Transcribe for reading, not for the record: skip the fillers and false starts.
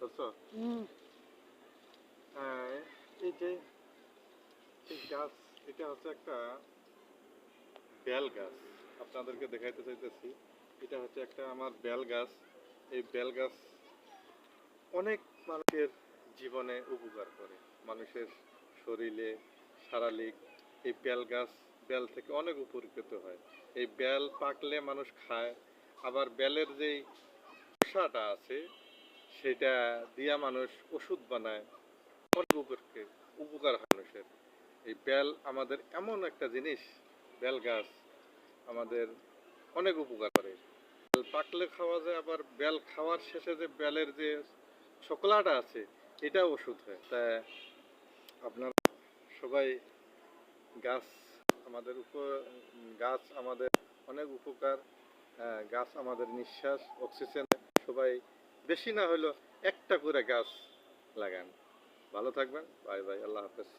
বুঝছো? এই যে এই গাছ, এটা হচ্ছে একটা বেল গাছ। আপনাদেরকে দেখাইতে চাইতেছি, এটা হচ্ছে একটা আমার বেল গাছ। এই বেল গাছ অনেক মানুষের জীবনে উপকার করে, মানুষের শরীরে শারীরিক। এই বেল গাছ, বেল থেকে অনেক উপকৃত হয়। এই বেল পাকলে মানুষ খায়, আবার বেলের যেই খোসাটা আছে সেটা দিয়া মানুষ ওষুধ বানায়, অনেক উপকার হয় মানুষের। এই বেল আমাদের এমন একটা জিনিস, বেল গাছ আমাদের অনেক উপকার করে। বেল পাকলে খাওয়া যায়, আবার বেল খাওয়ার শেষে যে বেলের যে ছোকলাটা আছে এটাও ওষুধ হয়। তা আপনারা সবাই গাছ, আমাদের গাছ আমাদের অনেক উপকার। গাছ আমাদের নিঃশ্বাস, অক্সিজেন। সবাই বেশি না হলেও একটা করে গাছ লাগান। ভালো থাকবেন। বাই বাই, আল্লাহ হাফেজ।